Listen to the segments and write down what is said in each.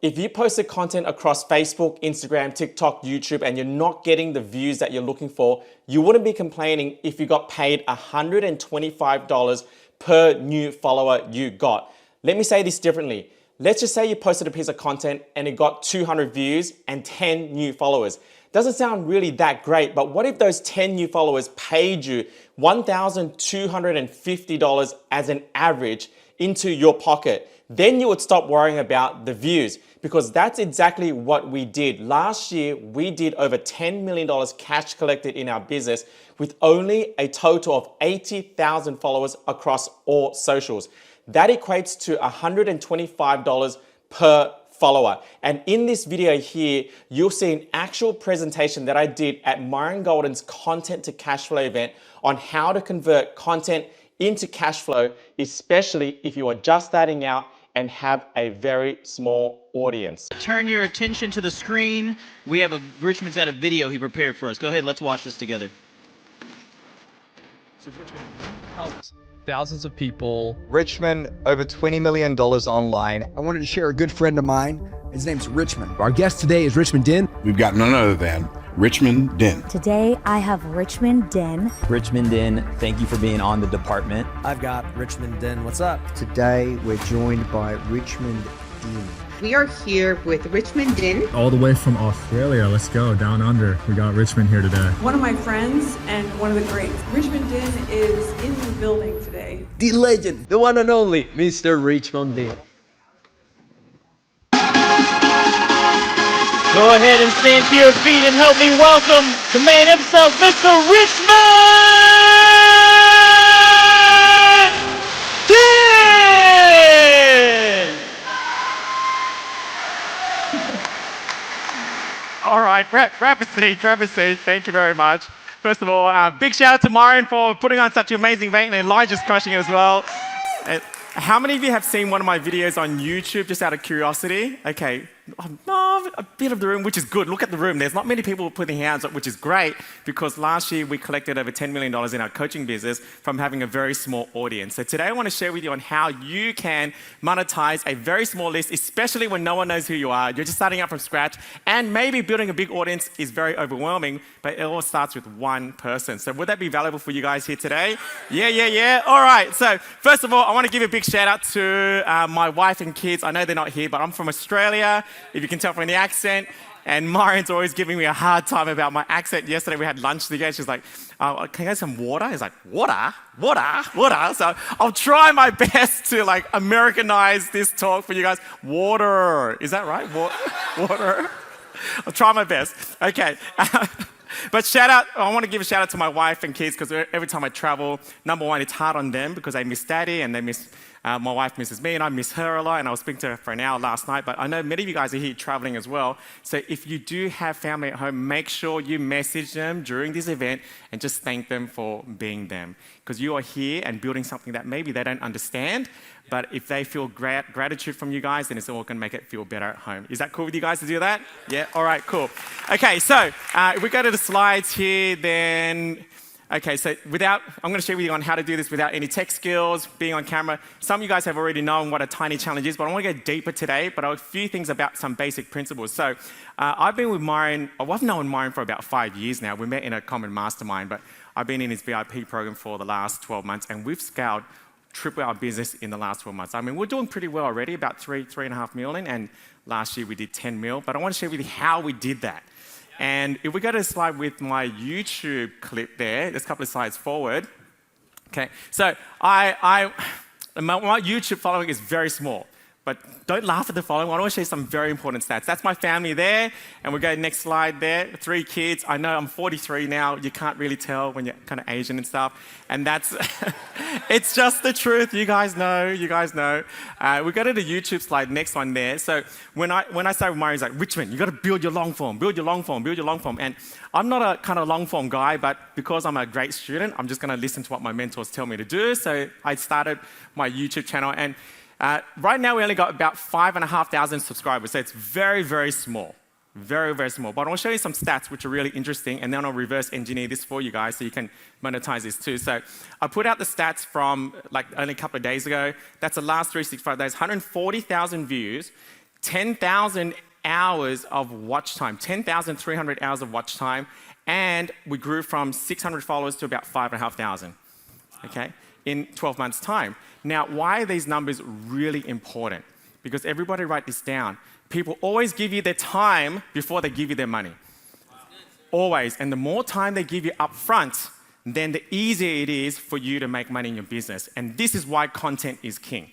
If you posted content across Facebook, Instagram, TikTok, YouTube, and you're not getting the views that you're looking for, you wouldn't be complaining if you got paid $125 per new follower you got. Let me say this differently. Let's just say you posted a piece of content and it got 200 views and 10 new followers. Doesn't sound really that great, but what if those 10 new followers paid you $1,250 as an average into your pocket? Then you would stop worrying about the views, because that's exactly what we did. Last year, we did over $10 million cash collected in our business with only a total of 80,000 followers across all socials. That equates to $125 per follower. And in this video here, you'll see an actual presentation that I did at Myron Golden's Content to Cashflow event on how to convert content into cash flow, especially if you are just starting out and have a very small audience. Turn your attention to the screen. We have Richmond's got a video he prepared for us. Go ahead, let's watch this together. Thousands of people. Richmond, over $20 million online. I wanted to share a good friend of mine. His name's Richmond. Our guest today is Richmond Den. We've got none other than Richmond Den. Today, I have Richmond Den. Richmond Den, thank you for being on the department. I've got Richmond Den. What's up? Today, we're joined by Richmond Den. We are here with Richmond Den. All the way from Australia. Let's go down under. We got Richmond here today. One of my friends and one of the greats. Richmond Den is in the building today. The legend, the one and only, Mr. Richmond Den. Go ahead and stand to your feet and help me welcome the man himself, Mr. Richmond Den! All right, grab a seat. Thank you very much. First of all, big shout out to Myron for putting on such an amazing event, and Elijah's crushing it as well. How many of you have seen one of my videos on YouTube just out of curiosity? Okay, a bit of the room, which is good. Look at the room. There's not many people putting hands up, which is great, because last year we collected over $10 million in our coaching business from having a very small audience. So today I want to share with you on how you can monetize a very small list, especially when no one knows who you are. You're just starting out from scratch, and maybe building a big audience is very overwhelming, but it all starts with one person. So would that be valuable for you guys here today? Yeah. All right, so first of all, I want to give a big shout out to my wife and kids. I know they're not here, but I'm from Australia, if you can tell from the accent. And Myron's always giving me a hard time about my accent. Yesterday we had lunch together. She's like, can I get some water? He's like, water? So I'll try my best to like Americanize this talk for you guys. Water, is that right? Water? I'll try my best. Okay. But I want to give a shout out to my wife and kids, because every time I travel, number one, it's hard on them because they miss daddy and they miss, my wife misses me and I miss her a lot, and I was speaking to her for an hour last night, but I know many of you guys are here traveling as well. So if you do have family at home, make sure you message them during this event and just thank them for being them, because you are here and building something that maybe they don't understand, but if they feel gratitude from you guys, then it's all going to make it feel better at home. Is that cool with you guys to do that? Yeah? All right, cool. Okay, so if we go to the slides here, then... Okay, so I'm going to share with you on how to do this without any tech skills, being on camera. Some of you guys have already known what a tiny challenge is, but I want to go deeper today, but a few things about some basic principles. So I've been with Myron, I've known Myron for about 5 years now. We met in a common mastermind, but I've been in his VIP program for the last 12 months, and we've scaled triple our business in the last 12 months. I mean, we're doing pretty well already, about $3.5 million, and last year we did 10 mil, but I want to share with you how we did that. And if we go to the slide with my YouTube clip there's a couple of slides forward. Okay, so my YouTube following is very small, but don't laugh at the following. I want to show you some very important stats. That's my family there, and we'll go next slide there. 3 kids. I know I'm 43 now. You can't really tell when you're kind of Asian and stuff, and that's, it's just the truth. You guys know. We go to the YouTube slide, next one there. So when I started with Mario, he's like, Richmond, you got to build your long form. And I'm not a kind of long form guy, but because I'm a great student, I'm just going to listen to what my mentors tell me to do. So I started my YouTube channel, and right now we only got about 5,500 subscribers, so it's very, very small. Very, very small. But I want to show you some stats which are really interesting, and then I'll reverse engineer this for you guys so you can monetize this too. So I put out the stats from like only a couple of days ago. That's the last 365 days, 140,000 views, 10,000 hours of watch time, 10,300 hours of watch time, and we grew from 600 followers to about 5,500, okay, in 12 months' time. Now, why are these numbers really important? Because everybody write this down. People always give you their time before they give you their money. Always. And the more time they give you up front, then the easier it is for you to make money in your business. And this is why content is king.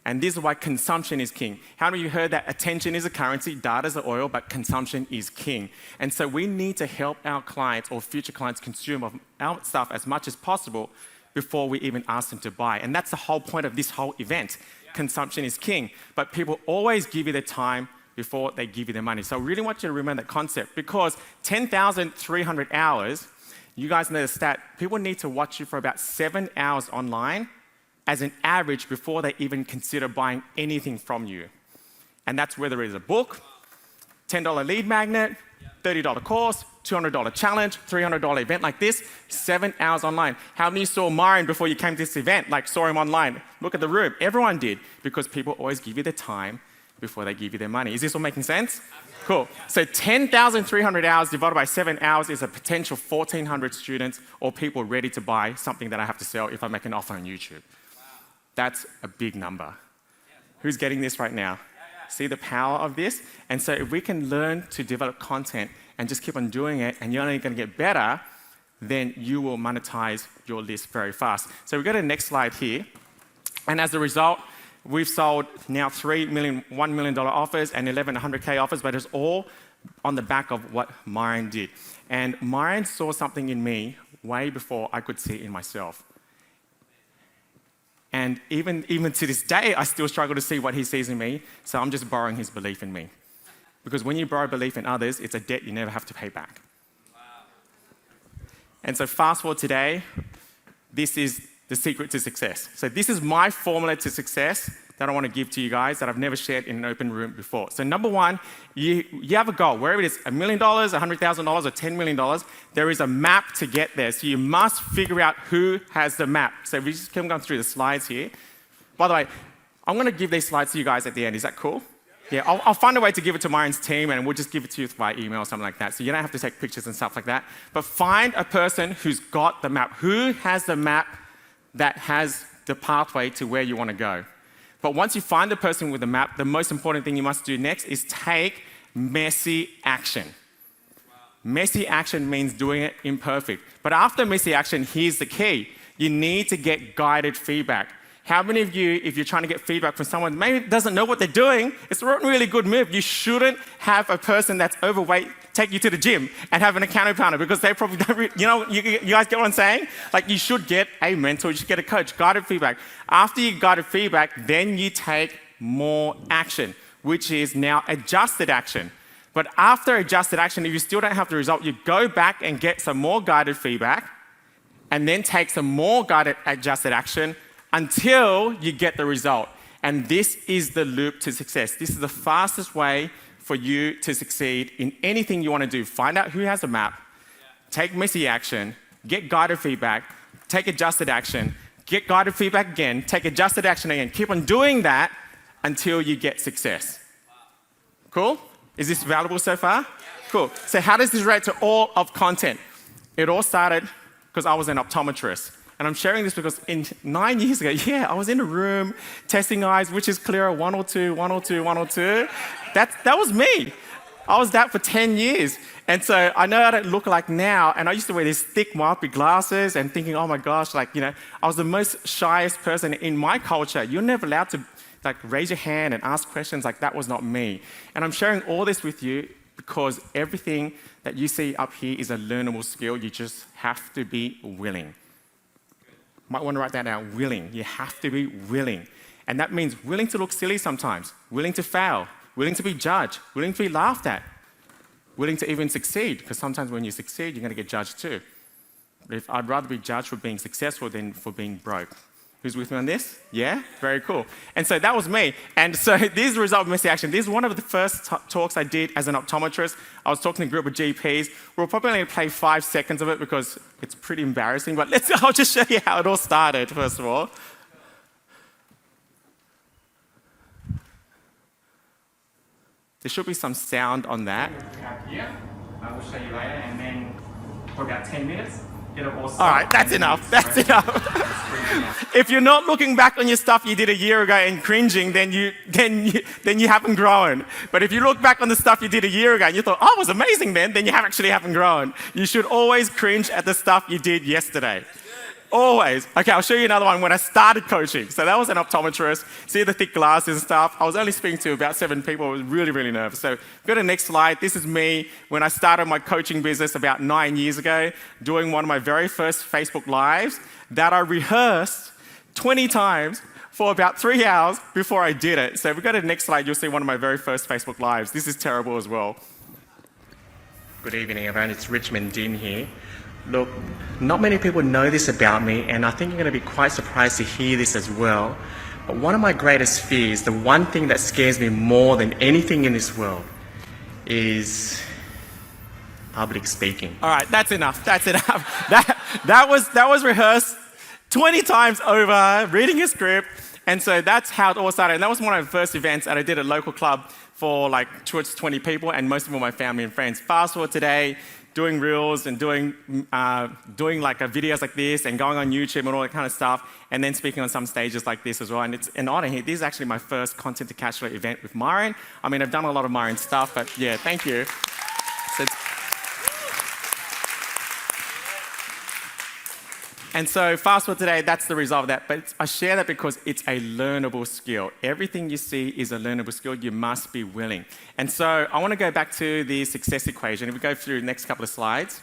And this is why consumption is king. How many of you heard that attention is a currency, data is the oil, but consumption is king? And so we need to help our clients or future clients consume our stuff as much as possible before we even ask them to buy. And that's the whole point of this whole event. Consumption is king. But people always give you their time before they give you their money. So I really want you to remember that concept, because 10,300 hours, you guys know the stat, people need to watch you for about 7 hours online as an average before they even consider buying anything from you. And that's whether it's a book, $10 lead magnet, $30 course, $200 challenge, $300 event like this, 7 hours online. How many saw Myron before you came to this event, like saw him online? Look at the room. Everyone did, because people always give you their time before they give you their money. Is this all making sense? Cool. So 10,300 hours divided by 7 hours is a potential 1,400 students or people ready to buy something that I have to sell if I make an offer on YouTube. That's a big number. Who's getting this right now? See the power of this? And so if we can learn to develop content and just keep on doing it, and you're only going to get better, then you will monetize your list very fast. So we go to the next slide here. And as a result, we've sold now $1 million offers and 1,100K offers, but it's all on the back of what Myron did. And Myron saw something in me way before I could see it in myself. And even to this day, I still struggle to see what he sees in me, so I'm just borrowing his belief in me. Because when you borrow belief in others, it's a debt you never have to pay back. Wow. And so fast forward today, this is the secret to success. So this is my formula to success that I want to give to you guys that I've never shared in an open room before. So number one, you have a goal, wherever it is, $1 million, $100,000, or $10 million, there is a map to get there. So you must figure out who has the map. So we just keep going through the slides here. By the way, I'm going to give these slides to you guys at the end. Is that cool? Yeah, I'll find a way to give it to Myron's team, and we'll just give it to you via email or something like that. So you don't have to take pictures and stuff like that. But find a person who's got the map. Who has the map that has the pathway to where you want to go? But once you find the person with the map, the most important thing you must do next is take messy action. Wow. Messy action means doing it imperfect. But after messy action, here's the key. You need to get guided feedback. How many of you, if you're trying to get feedback from someone maybe doesn't know what they're doing, it's a really good move. You shouldn't have a person that's overweight take you to the gym and have an accountability partner, because they probably don't, you guys get what I'm saying? Like, you should get a mentor, you should get a coach, guided feedback. After you guided feedback, then you take more action, which is now adjusted action. But after adjusted action, if you still don't have the result, you go back and get some more guided feedback and then take some more guided adjusted action until you get the result. And this is the loop to success. This is the fastest way for you to succeed in anything you want to do. Find out who has a map, take messy action, get guided feedback, take adjusted action, get guided feedback again, take adjusted action again. Keep on doing that until you get success. Cool? Is this valuable so far? Cool. So how does this relate to all of content? It all started because I was an optometrist. And I'm sharing this because 9 years ago, I was in a room testing eyes, which is clearer, 102, 102, 102. That was me. I was that for 10 years. And so I know how to look like now. And I used to wear these thick, myopia glasses and thinking, oh my gosh, I was the most shyest person in my culture. You're never allowed to raise your hand and ask questions. That was not me. And I'm sharing all this with you because everything that you see up here is a learnable skill. You just have to be willing. Might want to write that down, willing. You have to be willing. And that means willing to look silly sometimes, willing to fail, willing to be judged, willing to be laughed at, willing to even succeed, because sometimes when you succeed, you're going to get judged too. But I'd rather be judged for being successful than for being broke. Who's with me on this? Yeah? Very cool. And so that was me. And so this is the result of messy action. This is one of the first talks I did as an optometrist. I was talking to a group of GPs. We'll probably only play 5 seconds of it because it's pretty embarrassing, but I'll just show you how it all started, first of all. There should be some sound on that. Here, I will show you later, and then for about 10 minutes, it'll all stop. All right, that's enough. That's enough. If you're not looking back on your stuff you did a year ago and cringing, then you haven't grown. But if you look back on the stuff you did a year ago and you thought, oh, it was amazing then you haven't grown. You should always cringe at the stuff you did yesterday. Always. Okay, I'll show you another one when I started coaching. So that was an optometrist. See the thick glasses and stuff. I was only speaking to about 7 people. I was really, really nervous. So go to the next slide. This is me when I started my coaching business about 9 years ago, doing one of my very first Facebook Lives that I rehearsed 20 times for about 3 hours before I did it. So if we go to the next slide, you'll see one of my very first Facebook Lives. This is terrible as well. Good evening, everyone. It's Richmond Din here. Look, not many people know this about me, and I think you're going to be quite surprised to hear this as well. But one of my greatest fears, the one thing that scares me more than anything in this world, is public speaking. All right, that's enough. That's enough. That was rehearsed 20 times over, reading a script, and so that's how it all started. And that was one of the first events that I did at a local club for like 20 people, and most of them were my family and friends. Fast forward today, doing reels and doing like videos like this and going on YouTube and all that kind of stuff, and then speaking on some stages like this as well. And it's an honor here. This is actually my first Content to Cash Flow event with Myron. I mean, I've done a lot of Myron stuff, but yeah, thank you. And so fast forward today, that's the result of that. But I share that because it's a learnable skill. Everything you see is a learnable skill. You must be willing. And so I want to go back to the success equation. If we go through the next couple of slides.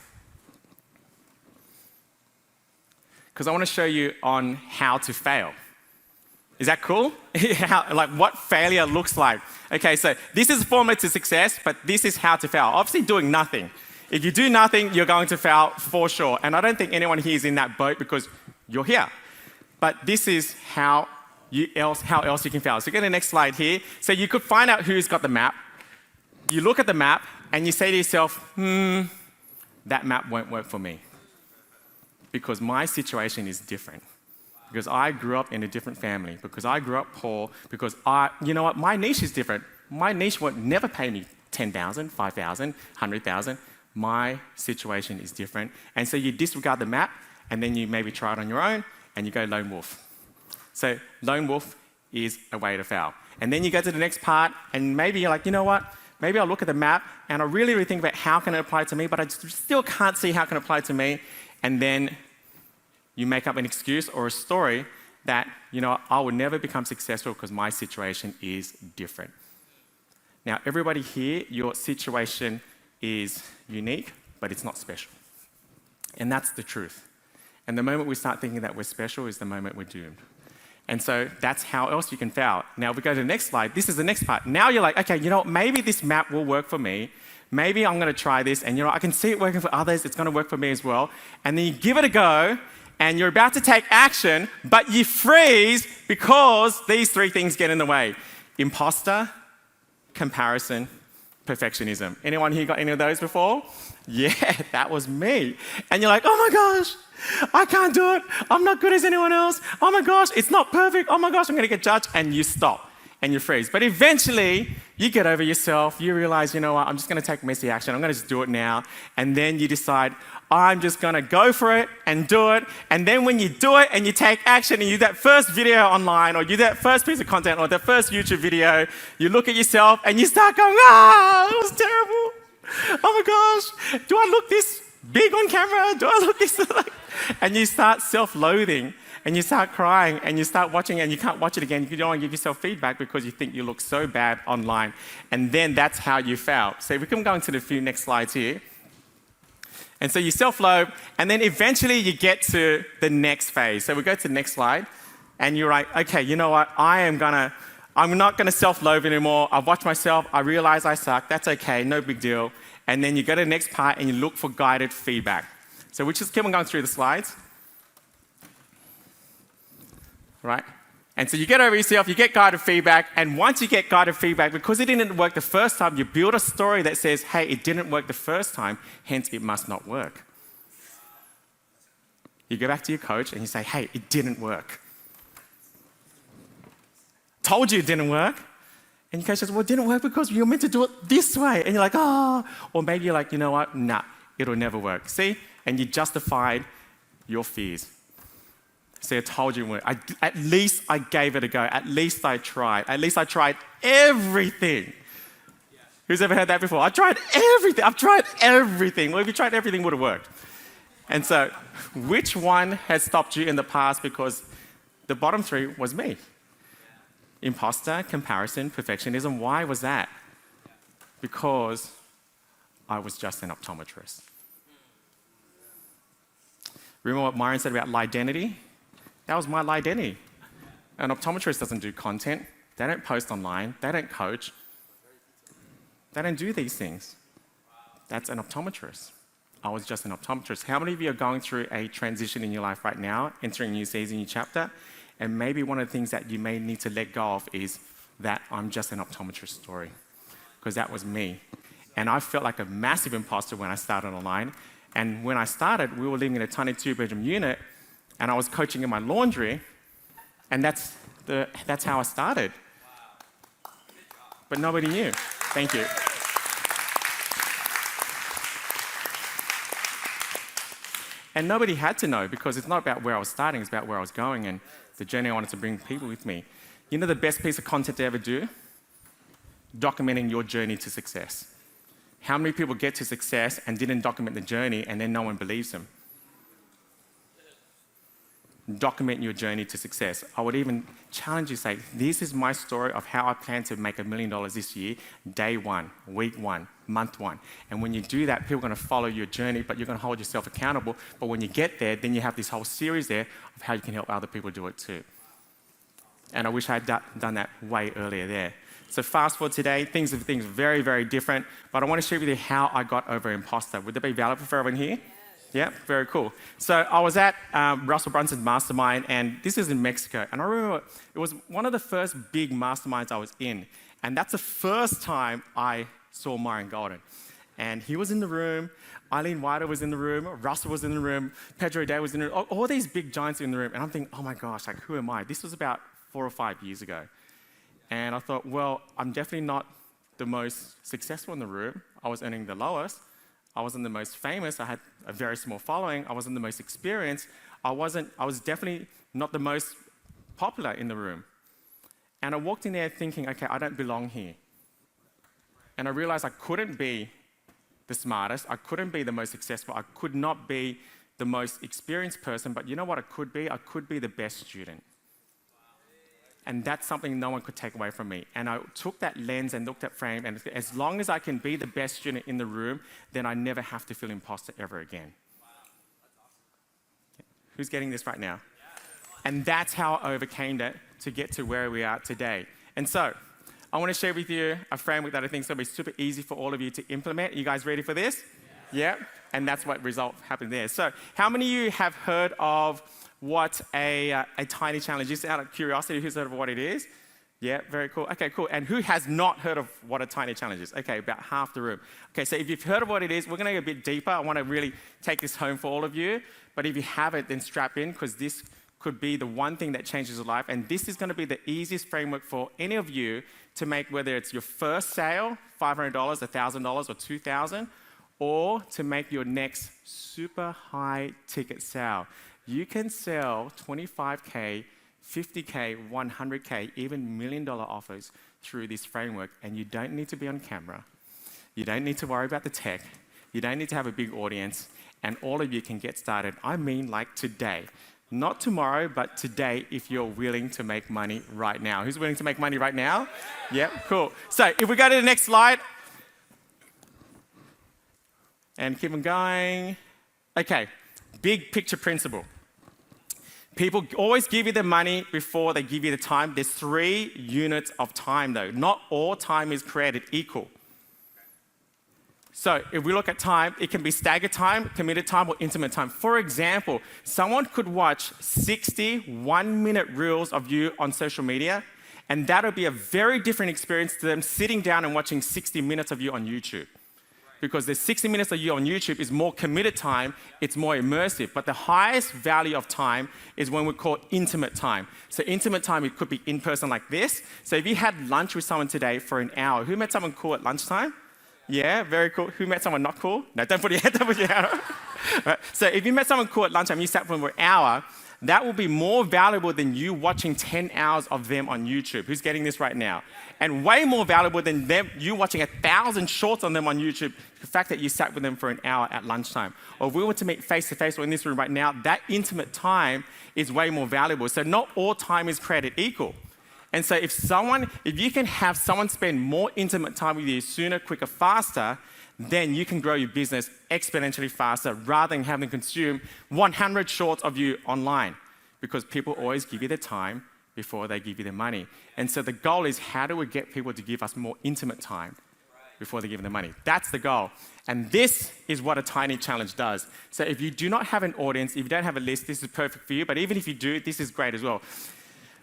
Because I want to show you on how to fail. Is that cool? Like what failure looks like. Okay, so this is a formula to success, but this is how to fail. Obviously doing nothing. If you do nothing, you're going to fail for sure. And I don't think anyone here is in that boat because you're here. But this is how else you can fail. So go to the next slide here. So you could find out who's got the map. You look at the map and you say to yourself, that map won't work for me. Because my situation is different. Because I grew up in a different family. Because I grew up poor. Because you know what, my niche is different. My niche won't never pay me 10,000, 5,000, 100,000. My situation is different. And so you disregard the map, and then you maybe try it on your own, and you go lone wolf. So lone wolf is a way to fail. And then you go to the next part, and maybe you're like, you know what? Maybe I'll look at the map, and I really think about how can it apply to me, but I still can't see how it can apply to me. And then you make up an excuse or a story that, you know, I will never become successful because my situation is different. Now, everybody here, your situation is unique, but it's not special. And that's the truth. And the moment we start thinking that we're special is the moment we're doomed. And so that's how else you can fail. Now, if we go to the next slide, this is the next part. Now you're like, okay, you know what, maybe this map will work for me. Maybe I'm going to try this, and you know, I can see it working for others. It's going to work for me as well. And then you give it a go, and you're about to take action, but you freeze because these 3 things get in the way. Imposter, comparison, perfectionism. Anyone here got any of those before? Yeah, that was me. And you're like, oh my gosh, I can't do it. I'm not good as anyone else. Oh my gosh, it's not perfect. Oh my gosh, I'm going to get judged. And you stop and you freeze. But eventually, you get over yourself. You realize, you know what, I'm just going to take messy action. I'm going to just do it now. And then you decide, I'm just going to go for it and do it. And then when you do it and you take action and you do that first video online or you do that first piece of content or that first YouTube video, you look at yourself and you start going, it was terrible. Oh my gosh, do I look this big on camera? Do I look this like? And you start self-loathing and you start crying and you start watching it and you can't watch it again. You don't want to give yourself feedback because you think you look so bad online. And then that's how you fail. So if we can go into the few next slides here. And so you self-loathe, and then eventually you get to the next phase. So we go to the next slide, and you're like, okay, you know what? I'm not gonna self-loathe anymore. I've watched myself. I realize I suck. That's okay. No big deal. And then you go to the next part, and you look for guided feedback. So we just keep on going through the slides, right? And so you get over yourself, you get guided feedback, and once you get guided feedback, because it didn't work the first time, you build a story that says, hey, it didn't work the first time, hence it must not work. You go back to your coach and you say, hey, it didn't work. Told you it didn't work. And And your coach says, well, it didn't work because you're meant to do it this way. And you're like, oh. Or maybe you're like, you know what? Nah, it'll never work. See? And you justified your fears. See, I told you, at least I gave it a go. At least I tried. At least I tried everything. Who's ever heard that before? I tried everything. I've tried everything. Well, if you tried everything, it would have worked. And so, which one has stopped you in the past? Because the bottom three was me. Imposter, comparison, perfectionism. Why was that? Because I was just an optometrist. Remember what Myron said about identity? That was my identity. An optometrist doesn't do content. They don't post online. They don't coach. They don't do these things. That's an optometrist. I was just an optometrist. How many of you are going through a transition in your life right now, entering a new season, new chapter? And maybe one of the things that you may need to let go of is that I'm just an optometrist story. Because that was me. And I felt like a massive imposter when I started online. And when I started, we were living in a tiny 2-bedroom unit, and I was coaching in my laundry, and that's how I started. But nobody knew. Thank you. And nobody had to know, because it's not about where I was starting, it's about where I was going and the journey I wanted to bring people with me. You know the best piece of content to ever do? Documenting your journey to success. How many people get to success and didn't document the journey, and then no one believes them? Document your journey to success. I would even challenge you, say, this is my story of how I plan to make $1 million this year, day one, week one, month one. And when you do that, people are going to follow your journey, but you're going to hold yourself accountable. But when you get there, then you have this whole series there of how you can help other people do it too. And I wish I had done that way earlier there. So fast forward today, things are very, very different. But I want to share with you how I got over imposter. Would that be valuable for everyone here? Yeah, very cool. So I was at Russell Brunson's mastermind, and this is in Mexico. And I remember it was one of the first big masterminds I was in. And that's the first time I saw Myron Golden. And he was in the room, Eileen Whiter was in the room, Russell was in the room, Pedro Day was in the room, all these big giants in the room. And I'm thinking, oh my gosh, like, who am I? This was about 4 or 5 years ago. And I thought, well, I'm definitely not the most successful in the room. I was earning the lowest. I wasn't the most famous. I had a very small following. I wasn't the most experienced. I was definitely not the most popular in the room. And I walked in there thinking, okay, I don't belong here. And I realized I couldn't be the smartest. I couldn't be the most successful. I could not be the most experienced person. But you know what I could be? I could be the best student. And that's something no one could take away from me. And I took that lens and looked at frame, and as long as I can be the best student in the room, then I never have to feel imposter ever again. Wow, that's awesome. Who's getting this right now? And that's how I overcame that to get to where we are today. And so, I want to share with you a framework that I think is going to be super easy for all of you to implement. You guys ready for this? Yeah? And that's what result happened there. So, how many of you have heard of what a tiny challenge is? Out of curiosity, who's heard of what it is? Yeah, very cool. Okay, cool. And who has not heard of what a tiny challenge is? Okay, about half the room. Okay, so if you've heard of what it is, we're going to go a bit deeper. I want to really take this home for all of you. But if you haven't, then strap in, because this could be the one thing that changes your life. And this is going to be the easiest framework for any of you to make, whether it's your first sale, $500, $1,000, or $2,000, or to make your next super high ticket sale. You can sell 25K, 50K, 100K, even $1 million offers through this framework, and you don't need to be on camera. You don't need to worry about the tech. You don't need to have a big audience, and all of you can get started. I mean, like today. Not tomorrow, but today, if you're willing to make money right now. Who's willing to make money right now? Yep, cool. So if we go to the next slide, and keep on going. Okay, big picture principle. People always give you the money before they give you the time. There's 3 units of time, though. Not all time is created equal. So if we look at time, it can be staggered time, committed time, or intimate time. For example, someone could watch 60 one-minute reels of you on social media, and that'll be a very different experience to them sitting down and watching 60 minutes of you on YouTube. because the 60 minutes of you on YouTube is more committed time, it's more immersive. But the highest value of time is when we call intimate time. So intimate time, it could be in person like this. So if you had lunch with someone today for an hour, who met someone cool at lunchtime? Yeah, very cool. Who met someone not cool? No, don't put your hand up. Right. So if you met someone cool at lunchtime, you sat with them for an hour, that will be more valuable than you watching 10 hours of them on YouTube. Who's getting this right now? And way more valuable than you watching 1,000 shorts on them on YouTube, the fact that you sat with them for an hour at lunchtime. Or if we were to meet face-to-face or in this room right now, that intimate time is way more valuable. So not all time is created equal. And so if you can have someone spend more intimate time with you sooner, quicker, faster, then you can grow your business exponentially faster rather than having to consume 100 shorts of you online, because people always give you their time before they give you their money. And so the goal is, how do we get people to give us more intimate time before they give them the money? That's the goal. And this is what a tiny challenge does. So if you do not have an audience, if you don't have a list, this is perfect for you. But even if you do, this is great as well.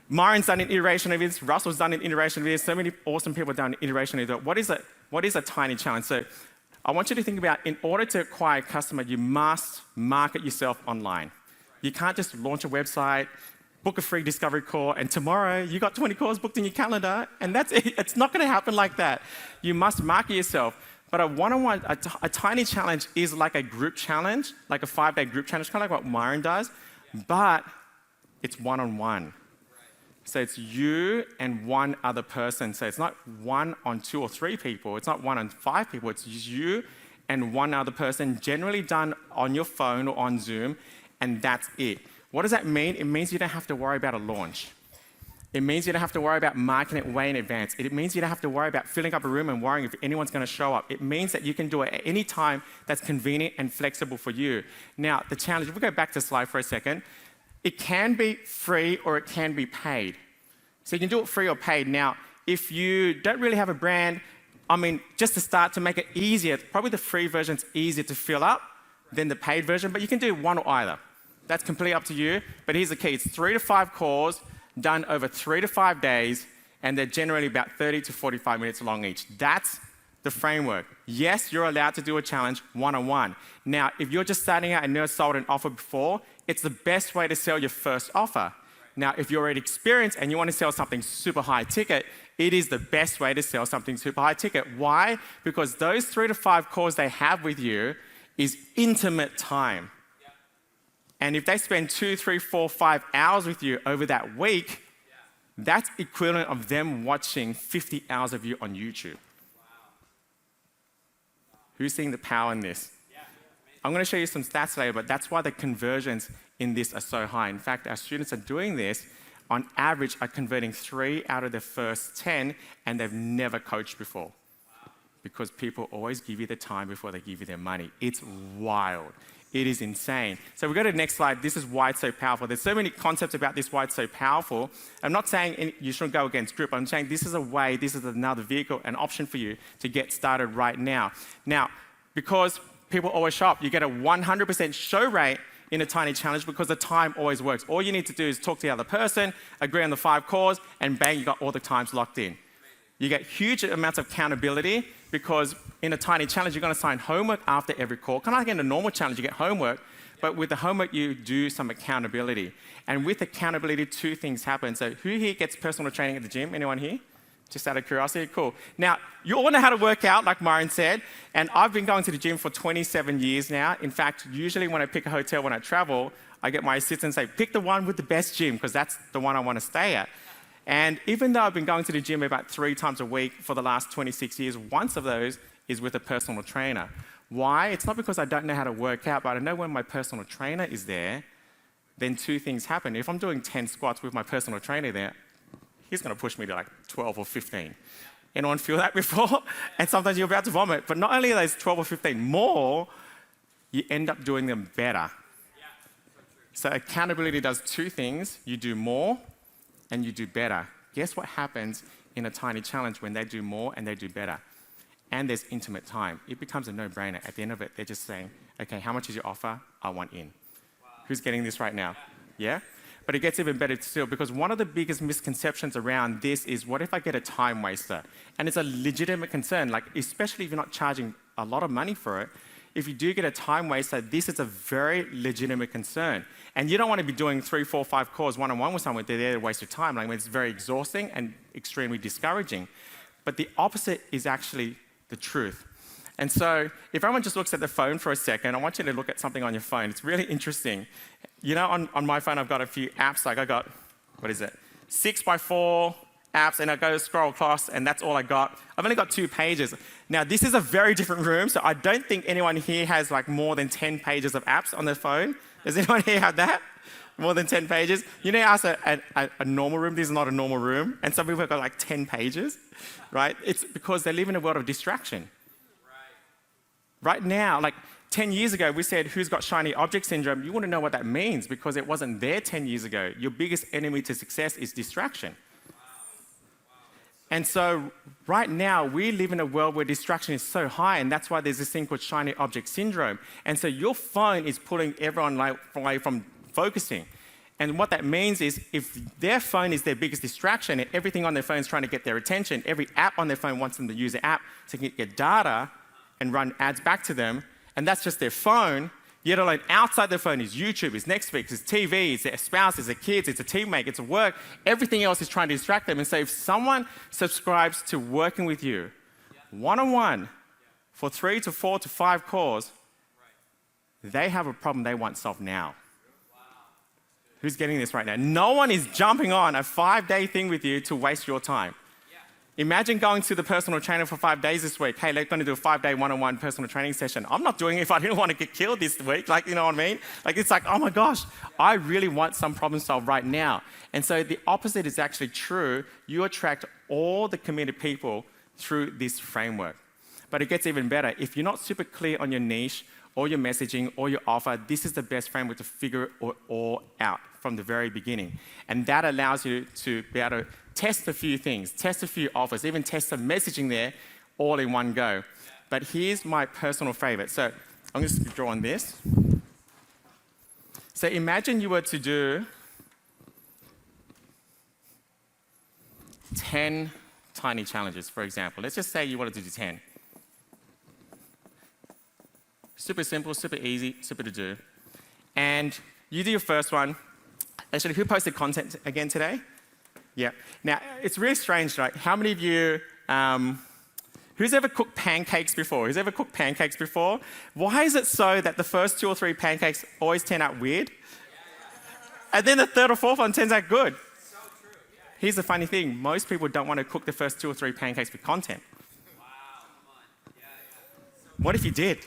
Myron's done an iteration of this. Russell's done an iteration of this. So many awesome people have done an iteration of it. What is a tiny challenge? So I want you to think about, in order to acquire a customer, you must market yourself online. You can't just launch a website, book a free discovery call, and tomorrow you got 20 calls booked in your calendar, and that's it. It's not going to happen like that. You must market yourself. But a tiny challenge is like a group challenge, like a 5-day group challenge, kind of like what Myron does, but it's one-on-one. So it's you and one other person. So it's not 1 on 2 or 3 people. It's not 1 on 5 people. It's you and one other person, generally done on your phone or on Zoom, and that's it. What does that mean? It means you don't have to worry about a launch. It means you don't have to worry about marketing it way in advance. It means you don't have to worry about filling up a room and worrying if anyone's going to show up. It means that you can do it at any time that's convenient and flexible for you. Now, the challenge, if we go back to the slide for a second, it can be free or it can be paid. So you can do it free or paid. Now, if you don't really have a brand, just to start, to make it easier, probably the free version's easier to fill up than the paid version, but you can do one or either. That's completely up to you. But here's the key. It's 3 to 5 calls done over 3 to 5 days, and they're generally about 30 to 45 minutes long each. That's the framework. Yes, you're allowed to do a challenge one-on-one. Now, if you're just starting out and never sold an offer before, it's the best way to sell your first offer. Now, if you're already experienced and you want to sell something super high ticket, it is the best way to sell something super high ticket. Why? Because those 3 to 5 calls they have with you is intimate time. And if they spend 2, 3, 4, 5 hours with you over that week, that's equivalent of them watching 50 hours of you on YouTube. Who's seeing the power in this? I'm going to show you some stats later, but that's why the conversions in this are so high. In fact, our students are doing this, on average, are converting 3 out of their first 10, and they've never coached before. Because people always give you the time before they give you their money. It's wild. It is insane. So we go to the next slide. This is why it's so powerful. There's so many concepts about this, why it's so powerful. I'm not saying you shouldn't go against group. I'm saying this is a way, this is another vehicle, an option for you to get started right now. Now, because people always show up, you get a 100% show rate in a tiny challenge because the time always works. All you need to do is talk to the other person, agree on the 5 calls, and bang, you got all the times locked in. You get huge amounts of accountability because in a tiny challenge, you're going to assign homework after every call. Kind of like in a normal challenge, you get homework, but with the homework, you do some accountability. And with accountability, 2 things happen. So who here gets personal training at the gym? Anyone here? Just out of curiosity? Cool. Now, you all know how to work out, like Myron said, and I've been going to the gym for 27 years now. In fact, usually when I pick a hotel when I travel, I get my assistant say, pick the one with the best gym, because that's the one I want to stay at. And even though I've been going to the gym about 3 times a week for the last 26 years, once of those is with a personal trainer. Why? It's not because I don't know how to work out, but I know when my personal trainer is there, then 2 things happen. If I'm doing 10 squats with my personal trainer there, he's going to push me to like 12 or 15. Anyone feel that before? And sometimes you're about to vomit. But not only are those 12 or 15 more, you end up doing them better. So accountability does 2 things. You do more and you do better. Guess what happens in a tiny challenge when they do more and they do better? And there's intimate time. It becomes a no-brainer. At the end of it, they're just saying, okay, how much is your offer? I want in. Wow. Who's getting this right now? Yeah? But it gets even better still, because one of the biggest misconceptions around this is, what if I get a time waster? And it's a legitimate concern, like especially if you're not charging a lot of money for it. If you do get a time waster, this is a very legitimate concern. And you don't want to be doing 3, 4, 5 calls one-on-one with someone. They're there to waste your time. Like, it's very exhausting and extremely discouraging. But the opposite is actually the truth. And so if everyone just looks at the phone for a second, I want you to look at something on your phone. It's really interesting. You know, on my phone, I've got a few apps. Like I got, 6x4 apps, and I go scroll across, and that's all I got. I've only got 2 pages. Now, this is a very different room, so I don't think anyone here has like more than 10 pages of apps on their phone. Does anyone here have that? More than 10 pages? You know, ask a normal room. This is not a normal room. And some people have got like 10 pages, right? It's because they live in a world of distraction. Right now, like 10 years ago, we said, who's got shiny object syndrome? You wouldn't know what that means because it wasn't there 10 years ago. Your biggest enemy to success is distraction. And so right now, we live in a world where distraction is so high, and that's why there's this thing called shiny object syndrome. And so your phone is pulling everyone away from focusing. And what that means is if their phone is their biggest distraction and everything on their phone is trying to get their attention, every app on their phone wants them to use the app to get data and run ads back to them, and that's just their phone, yet alone outside their phone is YouTube, is Netflix, is TV, it's their spouse, it's their kids, it's a teammate, it's a work, everything else is trying to distract them. And so if someone subscribes to working with you one-on-one for 3 to 4 to 5 calls, they have a problem they want solved now. Who's getting this right now? No one is jumping on a 5-day thing with you to waste your time. Imagine going to the personal trainer for 5 days this week. Hey, they're going to do a 5-day one-on-one personal training session. I'm not doing it if I didn't want to get killed this week. Like, you know what I mean? Like, it's like, oh my gosh, I really want some problem solved right now. And so the opposite is actually true. You attract all the committed people through this framework. But it gets even better. If you're not super clear on your niche or your messaging or your offer, this is the best framework to figure it all out from the very beginning. And that allows you to be able to test a few things, test a few offers, even test some messaging there all in one go. But here's my personal favorite. So I'm just going to draw on this. So imagine you were to do 10 tiny challenges, for example. Let's just say you wanted to do 10. Super simple, super easy, super to do. And you do your first one. Actually, who posted content again today? Yeah. Now, it's really strange, right? How many of you, who's ever cooked pancakes before? Who's ever cooked pancakes before? Why is it so that the first 2 or 3 pancakes always turn out weird? And then the 3rd or 4th one turns out good? Here's the funny thing. Most people don't want to cook the first 2 or 3 pancakes with content. What if you did?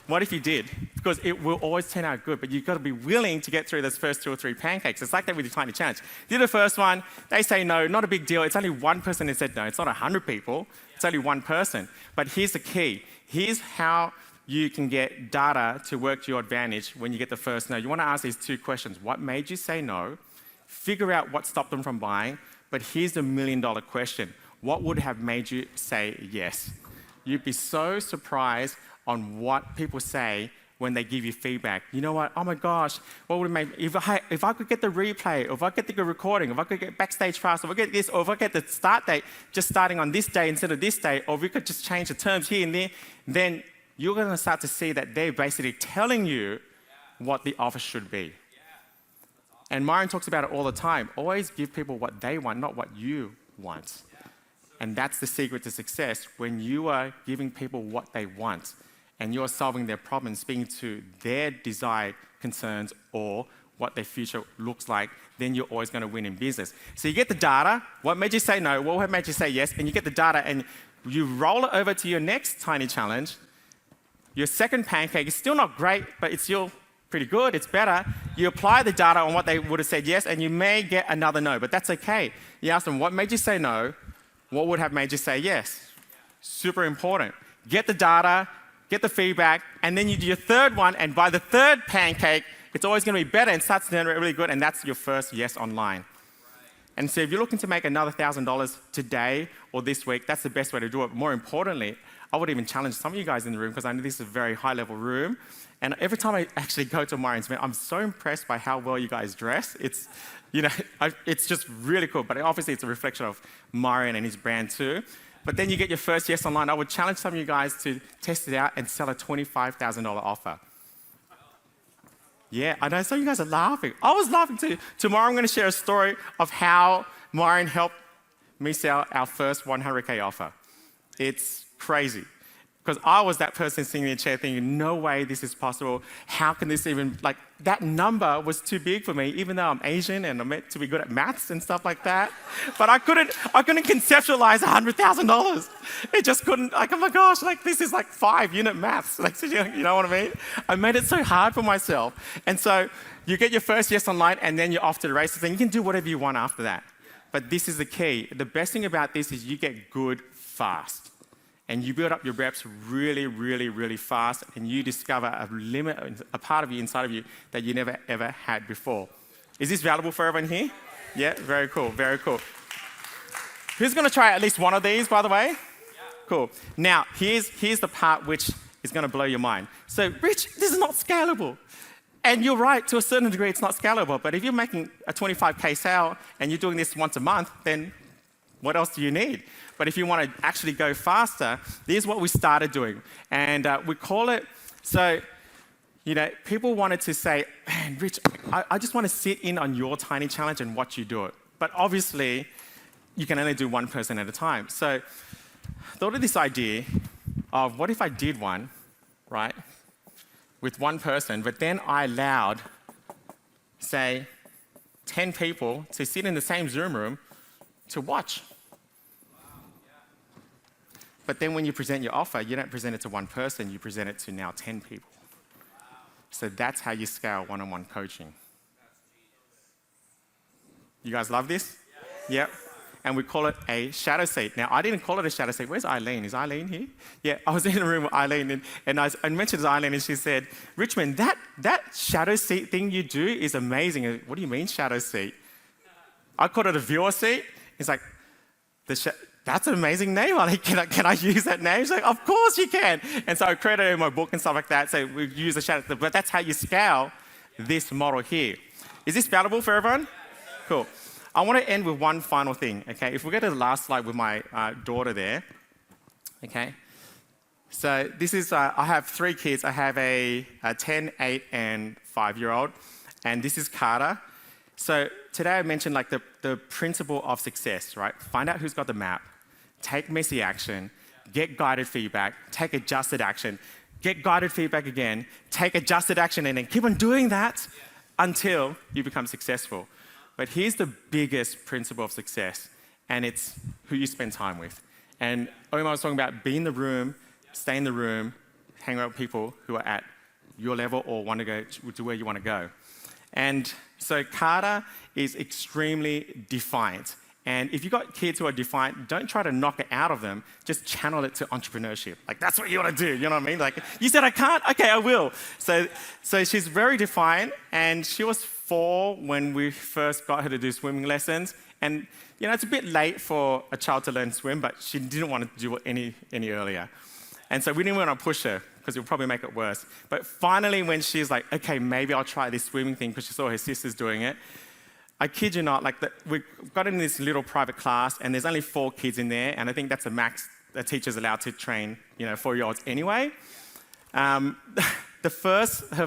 What if you did? Because it will always turn out good, but you've got to be willing to get through those first 2 or 3 pancakes. It's like that with the tiny challenge. Did the first one, they say no, not a big deal. It's only one person that said no. It's not 100 people. It's only one person. But here's the key. Here's how you can get data to work to your advantage when you get the first no. You want to ask these 2 questions. What made you say no? Figure out what stopped them from buying. But here's the $1 million question. What would have made you say yes? You'd be so surprised on what people say when they give you feedback. You know what? Oh my gosh, what would it make? If I could get the replay, or if I get the recording, if I could get backstage pass, or if I get this, or if I get the start date just starting on this day instead of this day, or if we could just change the terms here and there, then you're going to start to see that they're basically telling you what the offer should be. And Myron talks about it all the time. Always give people what they want, not what you want. And that's the secret to success, when you are giving people what they want and you're solving their problems, speaking to their desired concerns or what their future looks like, then you're always going to win in business. So you get the data, what made you say no, what made you say yes, and you get the data and you roll it over to your next tiny challenge. Your second pancake is still not great, but it's still pretty good, it's better. You apply the data on what they would have said yes, and you may get another no, but that's okay. You ask them, what made you say no? What would have made you say yes? Super important. Get the data, get the feedback, and then you do your third one, and by the third pancake, it's always going to be better and starts to generate really good, and that's your first yes online. And so if you're looking to make another $1,000 today or this week, that's the best way to do it. More importantly, I would even challenge some of you guys in the room, because I know this is a very high-level room, and every time I actually go to Myron's event, I'm so impressed by how well you guys dress. It's, you know, it's just really cool, but obviously it's a reflection of Myron and his brand too. But then you get your first yes online. I would challenge some of you guys to test it out and sell a $25,000 offer. Yeah, I know some of you guys are laughing. I was laughing too. Tomorrow I'm going to share a story of how Myron helped me sell our first 100K offer. It's crazy. Because I was that person sitting in the chair thinking, no way this is possible. How can this even, like, that number was too big for me, even though I'm Asian and I'm meant to be good at maths and stuff like that. But I couldn't conceptualize $100,000. It just couldn't, like, oh my gosh, like, this is like 5-unit maths. Like, you know what I mean? I made it so hard for myself. And so you get your first yes online and then you're off to the races and you can do whatever you want after that. But this is the key. The best thing about this is you get good fast. And you build up your reps really, really, really fast, and you discover a part of you inside of you that you never, ever had before. Is this valuable for everyone here? Yeah, very cool, very cool. Who's going to try at least one of these, by the way? Yeah. Cool. Now, here's the part which is going to blow your mind. So, Rich, this is not scalable. And you're right, to a certain degree, it's not scalable. But if you're making a 25K sale and you're doing this once a month, then what else do you need? But if you want to actually go faster, here's what we started doing. And we call it, so, you know, people wanted to say, man, Rich, I just want to sit in on your tiny challenge and watch you do it. But obviously, you can only do one person at a time. So I thought of this idea of what if I did one, right, with one person, but then I allowed, say, 10 people to sit in the same Zoom room to watch. But then when you present your offer, you don't present it to one person, you present it to now 10 people. So that's how you scale one-on-one coaching. You guys love this? Yep. And we call it a shadow seat. Now, I didn't call it a shadow seat. Where's Eileen? Is Eileen here? Yeah, I was in a room with Eileen, and I mentioned to Eileen, and she said, Richmond, that shadow seat thing you do is amazing. What do you mean, shadow seat? I called it a viewer seat. It's like, that's an amazing name. I'm like, can I use that name? She's like, of course you can. And so I created it in my book and stuff like that. So we use the shadow, but that's how you scale this model here. Is this valuable for everyone? Cool. I want to end with one final thing, okay? If we go to the last slide with my daughter there, okay? So this is, I have 3 kids. I have a 10, 8, and 5-year-old, and this is Carter. So today I mentioned like the principle of success, right? Find out who's got the map, take messy action, get guided feedback, take adjusted action, get guided feedback again, take adjusted action, and then keep on doing that until you become successful. But here's the biggest principle of success, and it's who you spend time with. And Omar was talking about be in the room, stay in the room, hang out with people who are at your level or want to go to where you want to go. And so Carter is extremely defiant. And if you've got kids who are defiant, don't try to knock it out of them. Just channel it to entrepreneurship. Like, that's what you want to do, you know what I mean? Like, you said I can't? Okay, I will. So she's very defiant, and she was 4 when we first got her to do swimming lessons. And, you know, it's a bit late for a child to learn swim, but she didn't want to do it any earlier. And so we didn't want to push her, because it would probably make it worse. But finally, when she's like, okay, maybe I'll try this swimming thing, because she saw her sisters doing it, I kid you not, like we got in this little private class, and there's only 4 kids in there, and I think that's the max a teacher's allowed to train, 4-year-olds anyway. Her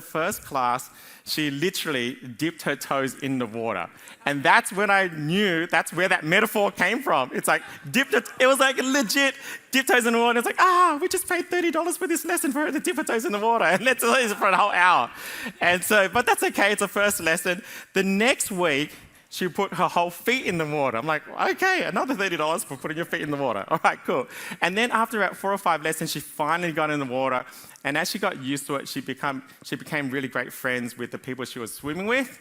first class, she literally dipped her toes in the water. And that's when I knew that's where that metaphor came from. It's like, it was like legit, dip toes in the water. It's like, we just paid $30 for this lesson for her to dip her toes in the water. And let's do it for a whole hour. And so, but that's okay, it's a first lesson. The next week, she put her whole feet in the water. I'm like, okay, another $30 for putting your feet in the water. All right, cool. And then after about 4 or 5 lessons, she finally got in the water. And as she got used to it, she became really great friends with the people she was swimming with.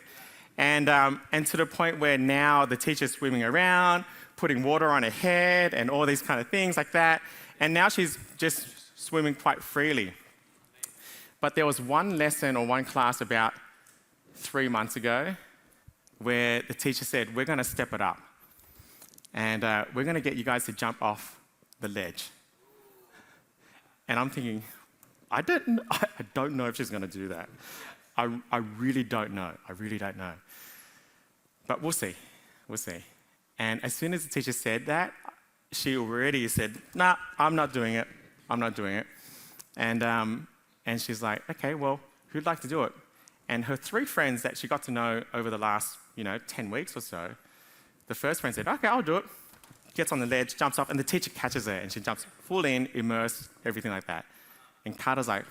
And to the point where now the teacher's swimming around, putting water on her head and all these kind of things like that. And now she's just swimming quite freely. But there was one lesson or one class about 3 months ago where the teacher said, we're going to step it up. And we're going to get you guys to jump off the ledge. And I'm thinking, I don't know if she's going to do that. I really don't know. I really don't know. But we'll see. We'll see. And as soon as the teacher said that, she already said, nah, I'm not doing it. I'm not doing it. And she's like, okay, well, who'd like to do it? And her 3 friends that she got to know over the last, 10 weeks or so, the first friend said, okay, I'll do it. Gets on the ledge, jumps off, and the teacher catches her, and she jumps full in, immersed, everything like that. And Carter's like,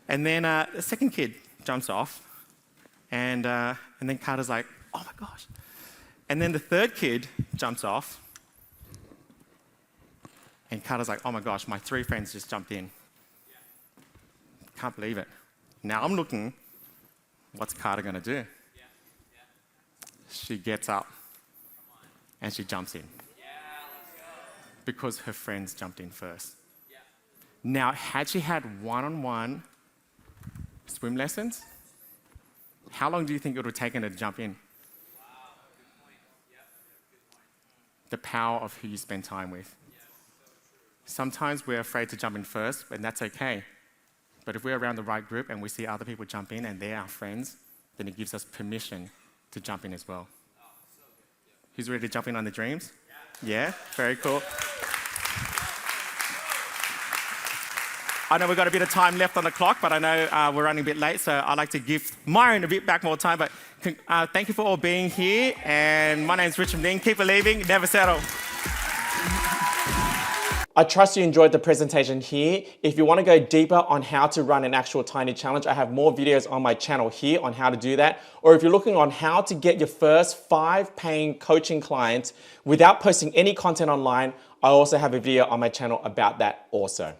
and then the second kid jumps off, and then Carter's like, oh my gosh. And then the third kid jumps off, and Carter's like, oh my gosh, my 3 friends just jumped in. Can't believe it. Now I'm looking, what's Carter gonna do? She gets up and she jumps in. Because her friends jumped in first. Now, had she had one-on-one swim lessons, how long do you think it would have taken her to jump in? The power of who you spend time with. Sometimes we're afraid to jump in first, and that's okay. But if we're around the right group and we see other people jump in and they're our friends, then it gives us permission to jump in as well. Who's ready to jump in on the dreams? Yeah? Very cool. I know we've got a bit of time left on the clock, but I know we're running a bit late, so I'd like to give Myron a bit back more time. But thank you for all being here. And my name's Richmond Dean. Keep believing, never settle. I trust you enjoyed the presentation here. If you want to go deeper on how to run an actual tiny challenge, I have more videos on my channel here on how to do that. Or if you're looking on how to get your first 5 paying coaching clients without posting any content online, I also have a video on my channel about that also.